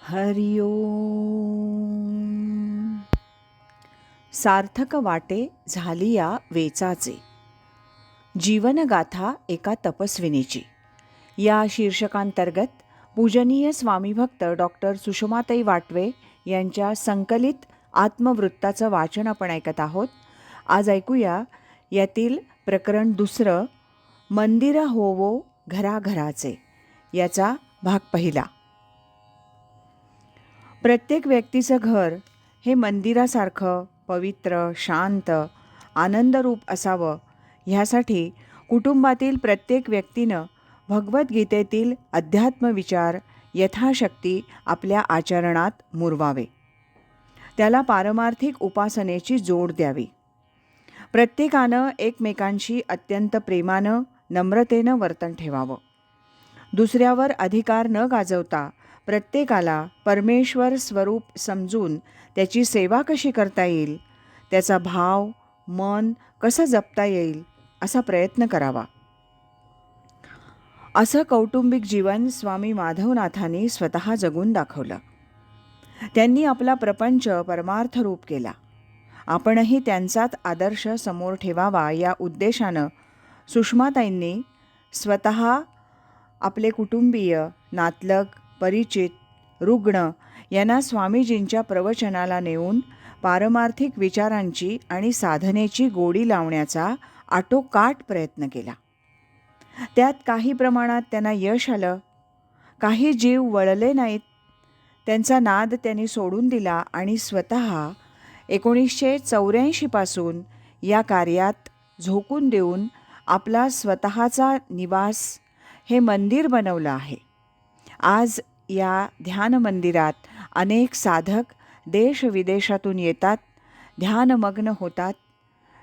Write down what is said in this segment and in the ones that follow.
हरि ओम. सार्थक वाटे झाली या वेचाचे, जीवनगाथा एका तपस्विनीची. या शीर्षकांतर्गत पूजनीय स्वामीभक्त डॉक्टर सुषमाताई वाटवे यांच्या संकलित आत्मवृत्ताचं वाचन आपण ऐकत आहोत. आज ऐकूया यातील प्रकरण 2, मंदिर होवो घराघराचे, याचा भाग पहिला. प्रत्येक व्यक्तीचं घर हे मंदिरासारखं पवित्र, शांत, आनंदरूप असावं, ह्यासाठी कुटुंबातील प्रत्येक व्यक्तीनं भगवद्गीतेतील अध्यात्मविचार यथाशक्ती आपल्या आचरणात मुरवावे. त्याला पारमार्थिक उपासनेची जोड द्यावी. प्रत्येकानं एकमेकांशी अत्यंत प्रेमानं, नम्रतेनं वर्तन ठेवावं. दुसऱ्यावर अधिकार न गाजवता प्रत्येकाला परमेश्वर स्वरूप समजून त्याची सेवा कशी करता येईल, त्याचा भाव, मन कसं जपता येईल, असा प्रयत्न करावा. असं कौटुंबिक जीवन स्वामी माधवनाथांनी स्वतः जगून दाखवलं. त्यांनी आपला प्रपंच परमार्थरूप केला. आपणही त्यांचाच आदर्श समोर ठेवावा या उद्देशानं सुषमाताईंनी स्वतः आपले कुटुंबीय, नातलग, परिचित, रुग्ण यांना स्वामीजींच्या प्रवचनाला नेऊन पारमार्थिक विचारांची आणि साधनेची गोडी लावण्याचा आटोकाट प्रयत्न केला. त्यात काही प्रमाणात त्यांना यश आलं, काही जीव वळले नाहीत. त्यांचा नाद त्यांनी सोडून दिला आणि स्वतः 1984 पासून या कार्यात झोकून देऊन आपला स्वतःचा निवास हे मंदिर बनवलं आहे. आज या ध्यान मंदिरात अनेक साधक देशविदेशातून येतात, ध्यानमग्न होतात,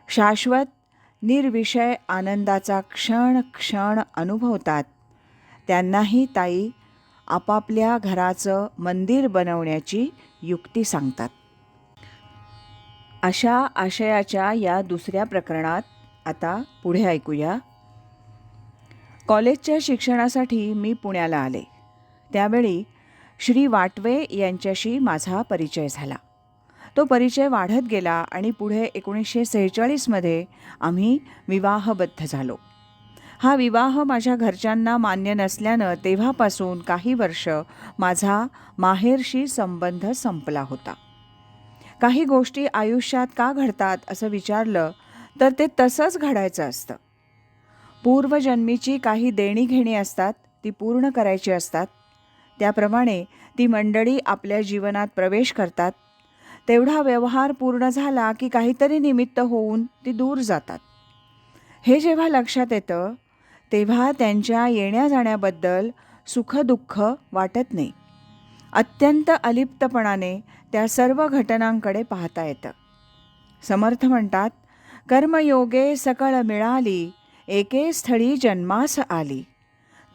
शाश्वत निर्विषय आनंदाचा क्षण क्षण अनुभवतात. त्यांनाही ताई आपापल्या घराचं मंदिर बनवण्याची युक्ती सांगतात. अशा आशयाच्या या दुसऱ्या प्रकरणात आता पुढे ऐकूया. कॉलेजच्या शिक्षणासाठी मी पुण्याला आले. त्यावेळी श्री वाटवे यांच्याशी माझा परिचय झाला. तो परिचय वाढत गेला आणि पुढे 1946 आम्ही विवाहबद्ध झालो. हा विवाह माझ्या घरच्यांना मान्य नसल्यानं तेव्हापासून काही वर्ष माझा माहेरशी संबंध संपला होता. काही गोष्टी आयुष्यात का घडतात असं विचारलं तर ते तसंच घडायचं असतं. पूर्वजन्मीची काही देणीघेणी असतात, ती पूर्ण करायची असतात. त्याप्रमाणे ती मंडळी आपल्या जीवनात प्रवेश करतात. तेवढा व्यवहार पूर्ण झाला की काहीतरी निमित्त होऊन ती दूर जातात. हे जेव्हा लक्षात येतं तेव्हा त्यांच्या येण्या जाण्याबद्दल सुखदुःख वाटत नाही. अत्यंत अलिप्तपणाने त्या सर्व घटनांकडे पाहता येतं. समर्थ म्हणतात, कर्मयोगे सकळ मिळाली, एके स्थळी जन्मास आली.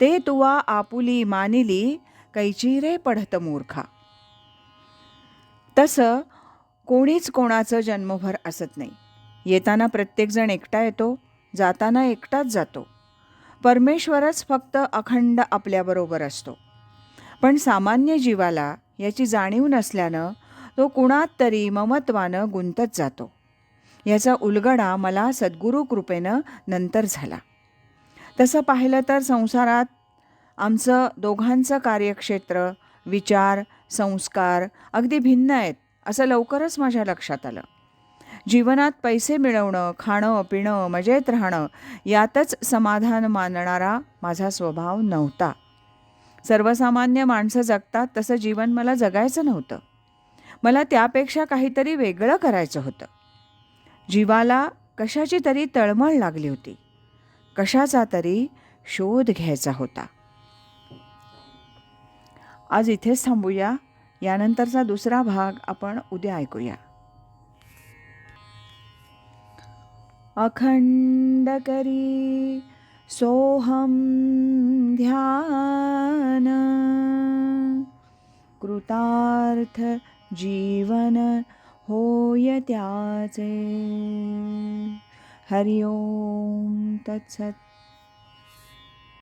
ते तुवा आपुली मानिली, कैची रे पढत मूर्खा. तसं कोणीच कोणाचं जन्मभर असत नाही. येताना प्रत्येकजण एकटा येतो, जाताना एकटाच जातो. परमेश्वरच फक्त अखंड आपल्याबरोबर असतो. पण सामान्य जीवाला याची जाणीव नसल्यानं तो कुणात तरी ममत्वानं गुंतत जातो. याचा उलगडा मला सद्गुरू कृपेनं नंतर झाला. तसं पाहिलं तर संसारात आमचं दोघांचं कार्यक्षेत्र, विचार, संस्कार अगदी भिन्न आहेत असं लवकरच माझ्या लक्षात आलं. जीवनात पैसे मिळवणं, खाणं, पिणं, मजेत राहणं यातच समाधान मानणारा माझा स्वभाव नव्हता. सर्वसामान्य माणसं जगतात तसं जीवन मला जगायचं नव्हतं. मला त्यापेक्षा काहीतरी वेगळं करायचं होतं. जीवाला कशाची तरी तळमळ लागली होती. कशाचा तरी शोध घ्यायचा होता. आज इथेच थांबूया. यानंतरचा दुसरा भाग आपण उद्या ऐकूया. अखंड करी सोहम ध्यान, कृतार्थ जीवन होय त्याचे. हरि ओम तत्सत.